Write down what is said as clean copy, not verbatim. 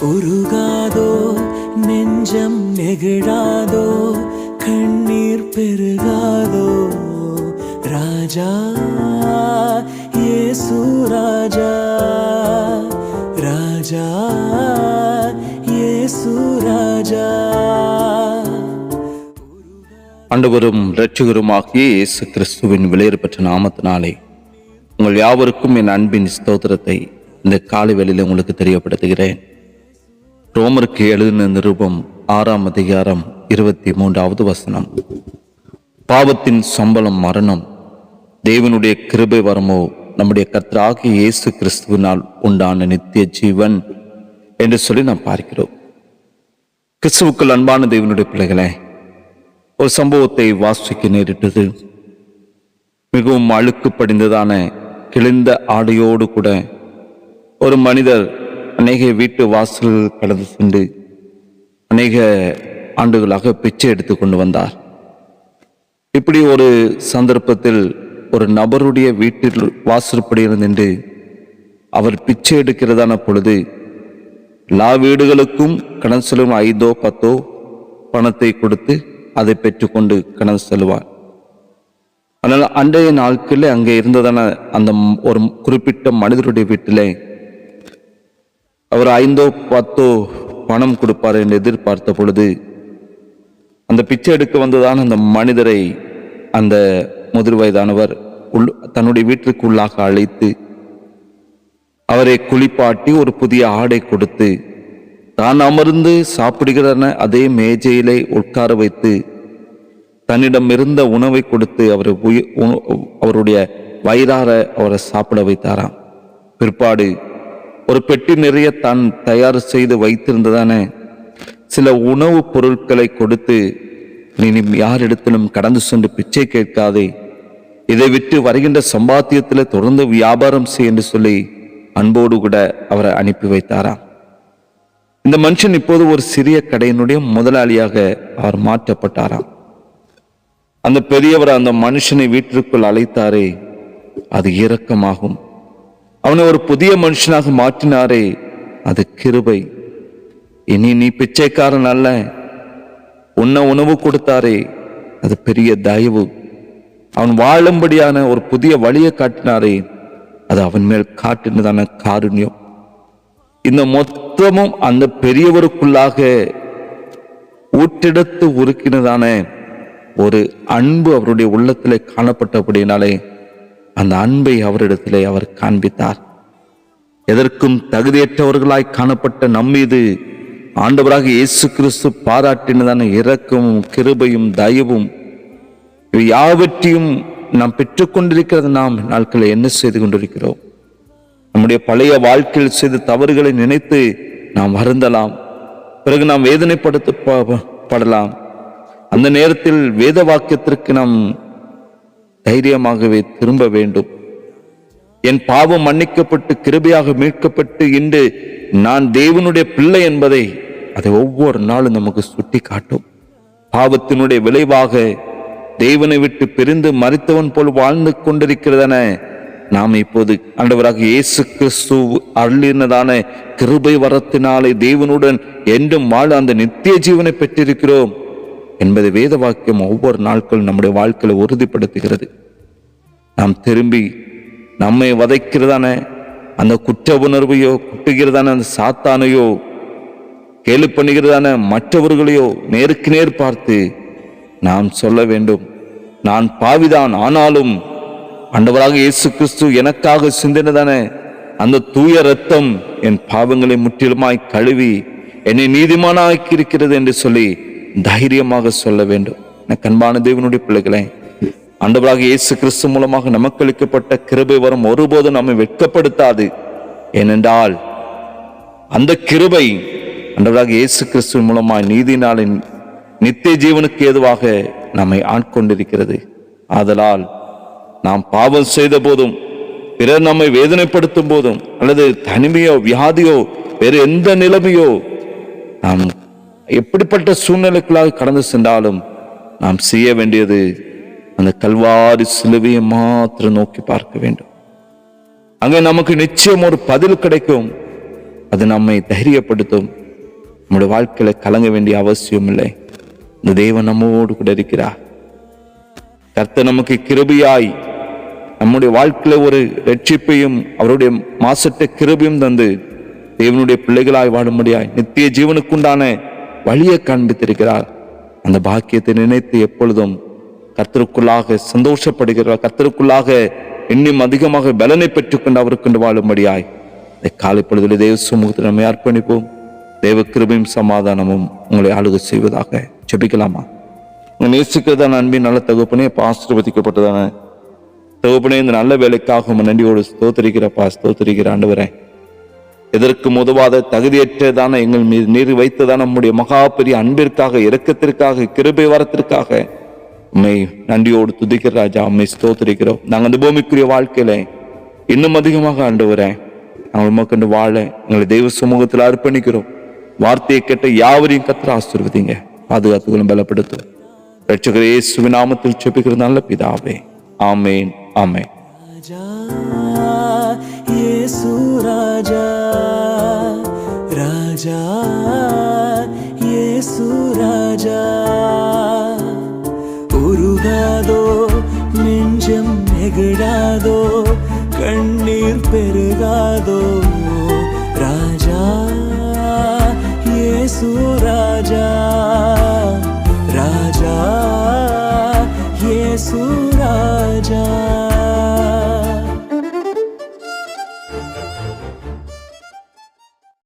உருகாதோ நெஞ்சம் நெகிழாதோ கண்ணீர் பெருகாதோ ராஜா இயேசு ராஜா ராஜா இயேசு ராஜா. ஆண்டவரும் இரட்சகருமாகிய இயேசு கிறிஸ்துவின் விலையேறப்பெற்ற நாமத்தினாலே உங்கள் யாவருக்கும் என் அன்பின் ஸ்தோத்திரத்தை இந்த காலை வேளையில் உங்களுக்கு தெரியப்படுத்துகிறேன். ரோமருக்கு எழுதின நிருபம் 6ஆம் அதிகாரம் 23வது வசனம். பாவத்தின் சம்பளம் மரணம், தேவனுடைய கிருபை வரமோ நம்முடைய கர்த்தராகிய இயேசு கிறிஸ்துவினால் உண்டான நித்திய ஜீவன் என்று சொல்லி நாம் பார்க்கிறோம். கிறிஸ்துவுக்குள் அன்பான தேவனுடைய பிள்ளைகளே, ஒரு சம்பவத்தை வாசிக்க நேரிட்டது. மிகவும் அழுக்கு படிந்ததான கிழிந்த ஆடையோடு கூட ஒரு மனிதர் அநேக வீட்டு வாசல் கடந்து சென்று அநேக ஆண்டுகளாக பிச்சை எடுத்து கொண்டு வந்தார். இப்படி ஒரு சந்தர்ப்பத்தில் ஒரு நபருடைய வீட்டில் வாசற்படியில் நின்று அவர் பிச்சை எடுக்கிறதான பொழுது எல்லா வீடுகளுக்கும் கடன் செல்லும் 5ஓ 10ஓ பணத்தை கொடுத்து அதை பெற்றுக்கொண்டு கடந்து செல்வார். ஆனால் அன்றைய நாட்களில் அங்கே இருந்ததான அந்த ஒரு குறிப்பிட்ட மனிதருடைய வீட்டிலே அவர் 5ஓ 10ஓ பணம் கொடுப்பார் என்று எதிர்பார்த்த பொழுது அந்த பிச்சை எடுக்க வந்ததான அந்த மனிதரை அந்த முதிர் வயதானவர் தன்னுடைய வீட்டிற்குள்ளாக அழைத்து அவரை குளிப்பாட்டி ஒரு புதிய ஆடை கொடுத்து தான் அமர்ந்து சாப்பிடுகிற அதே மேஜையிலே உட்கார வைத்து தன்னிடம் இருந்த உணவை கொடுத்து அவருடைய வயிறார அவரை சாப்பிட வைத்தாராம். பிற்பாடு ஒரு பெட்டி நிறைய தான் தயார் செய்து வைத்திருந்ததான சில உணவுப் பொருட்களை கொடுத்து, நீ யாரிடத்திலும் கடந்து சென்று பிச்சை கேட்காதே, இதை விட்டு வருகின்ற சம்பாத்தியத்தில் தொடர்ந்து வியாபாரம் செய் என்று சொல்லி அன்போடு கூட அவரை அனுப்பி வைத்தாராம். இந்த மனுஷன் இப்போது ஒரு சிறிய கடையினுடைய முதலாளியாக அவர் மாற்றப்பட்டாராம். அந்த பெரியவர் அந்த மனுஷனை வீட்டிற்குள் அழைத்தாரே, அது இரக்கமாகும். அவனை ஒரு புதிய மனுஷனாக மாற்றினாரே, அது கிருபை. இனி நீ பிச்சைக்காரன் அல்ல, உன்ன உணவு கொடுத்தாரே, அது பெரிய தயவு. அவன் வாழும்படியான ஒரு புதிய வழியை காட்டினாரே, அது அவன் மேல் காட்டினதான காருண்யம். இந்த மொத்தமும் அந்த பெரியவருக்குள்ளாக ஊற்றெடுத்து உருக்கினதான ஒரு அன்பு அவருடைய உள்ளத்திலே காணப்பட்டபடினாலே அந்த அன்பை அவரிடத்திலே அவர் காண்பித்தார். எதற்கும் தகுதியற்றவர்களாய் காணப்பட்ட நம்மீது ஆண்டவராக இயேசு கிறிஸ்து பாராட்டினதான இரக்கமும் கிருபையும் தயவும் யாவற்றையும் நாம் பெற்றுக்கொண்டிருக்கிறது. நாம் நாட்களில் என்ன செய்து கொண்டிருக்கிறோம்? நம்முடைய பழைய வாழ்க்கையில் செய்த தவறுகளை நினைத்து நாம் வருந்தலாம், பிறகு நாம் வேதனைப்படுத்தப்படலாம். அந்த நேரத்தில் வேத வாக்கியத்திற்கு நாம் தைரியமாகவே திரும்ப வேண்டும். என் பாவம் மன்னிக்கப்பட்டு கிருபையாக மீட்கப்பட்டு இன்று நான் தேவனுடைய பிள்ளை என்பதை அதை ஒவ்வொரு நாளும் நமக்கு சுட்டி காட்டும். பாவத்தினுடைய விளைவாக தேவனை விட்டு பிரிந்து மரித்தவன் போல் வாழ்ந்து கொண்டிருக்கிறதென நாம் இப்போது ஆண்டவராக இயேசு கிறிஸ்து அருளினதான கிருபை வரத்தினாலே தேவனுடன் என்றும் வாழ அந்த நித்திய ஜீவனை பெற்றிருக்கிறோம் என்பதை வேத வாக்கியம் ஒவ்வொரு நாட்களும் நம்முடைய வாழ்க்கையில உறுதிப்படுத்துகிறது. நாம் திரும்பி நம்மை வதைக்கிறதான அந்த குற்ற உணர்வையோ, குட்டுகிறதான அந்த சாத்தானையோ, கேலி பண்ணுகிறதான மற்றவர்களையோ நேருக்கு நேர் பார்த்து நாம் சொல்ல வேண்டும், நான் பாவிதான், ஆனாலும் ஆண்டவராக இயேசு கிறிஸ்து எனக்காக சிந்தினதான அந்த தூய இரத்தம் என் பாவங்களை முற்றிலுமாய் கழுவி என்னை நீதிமானாக்கி இருக்கிறது என்று சொல்லி தைரியமாக சொல்ல வேண்டும். கண்பான தேவனுடைய பிள்ளைகளே, ஆண்டவராக இயேசு கிறிஸ்து மூலமாக நமக்கு அளிக்கப்பட்ட கிருபை வரும் ஒருபோதும் நம்மை வெட்கப்படுத்தாது. ஏனென்றால் அந்த கிருபை ஆண்டவராக இயேசு கிறிஸ்து மூலமாய் நீதினாலின் நித்திய ஜீவனுக்கு ஏதுவாக நம்மை ஆட்கொண்டிருக்கிறது. ஆதலால் நாம் பாவம் செய்த போதும், பிறர் நம்மை வேதனைப்படுத்தும் போதும், அல்லது தனிமையோ வியாதியோ வேறு எந்த நிலைமையோ நாம் எப்படிப்பட்ட சூழ்நிலைக்குள்ளாக கடந்து சென்றாலும் நாம் செய்ய வேண்டியது அந்த கல்வாரி சிலுவையை மாத்திரம் நோக்கி பார்க்க வேண்டும். அங்கே நமக்கு நிச்சயம் ஒரு பதில் கிடைக்கும். அது நம்மை தைரியப்படுத்தும். நம்முடைய வாழ்க்கையில கலங்க வேண்டிய அவசியம் இல்லை. இந்த தேவன் நம்மோடு கூட இருக்கிறார். கர்த்தர் நமக்கு கிருபையாய் நம்முடைய வாழ்க்கையில ஒரு ரட்சிப்பையும் அவருடைய மாசற்ற கிருபையும் தந்து தேவனுடைய பிள்ளைகளாய் வாழும்படியாய் நித்திய ஜீவனுக்குண்டான வழியை காண்பித்திருக்கிறார். அந்த பாக்கியத்தை நினைத்து எப்பொழுதும் கர்த்தருக்குள்ளாக சந்தோஷப்படுகிறார். கர்த்தருக்குள்ளாக இன்னும் அதிகமாக பலனை பெற்றுக்கொண்டு அவருக்கொண்டு வாழும்படியாய் இந்த காலை பொழுதிலே தேவ சமூகத்தில் நம்மை அர்ப்பணிப்போம். தேவ கிருபையும் சமாதானமும் உங்களை ஆளுகை செய்வதாக. ஜெபிக்கலாமா? உங்க நேசிக்கிறதான அன்பின் நல்ல தகுப்பனே, ஆசீர்வதிக்கப்பட்டதான தகுப்பனே, இந்த நல்ல வேலைக்காக நன்றியோடு ஸ்தோத்திரிக்கிறப்பா, ஸ்தோத்திரிக்கிற ஆண்டவரே. எதற்கும் உதவாத தகுதியற்றதான எங்கள் மீது நீர் வைத்ததான நம்முடைய மகா பெரிய அன்பிற்காக, இரக்கத்திற்காக, கிருபை வரத்திற்காக உண்மை நன்றியோடு துதிக்கிற ராஜா. உண்மை ஸ்தோத்திரிக்கிறோம். நாங்கள் அந்த பூமிக்குரிய வாழ்க்கையில இன்னும் அதிகமாக ஆண்டவரே நாங்கள் உமக்கண்டு வாழ எங்களை தெய்வ சமூகத்தில் அர்ப்பணிக்கிறோம். வார்த்தையை கேட்ட யாவரையும் கர்த்தர் ஆசீர்வதிங்க, பாதுகாத்துகளும் பலப்படுத்தும். ரட்சகர் இயேசுவின் நாமத்தில் ஜெபிக்கிற நல்ல பிதாவே, ஆமேன், ஆமேன். ராஜா இயேசு ராஜா, ராஜா இயேசு ராஜா. உருகாதோ நெஞ்சம் நெகிழாதோ, கண்ணீர் பெருகாதோ. ராஜா இயேசு ராஜா.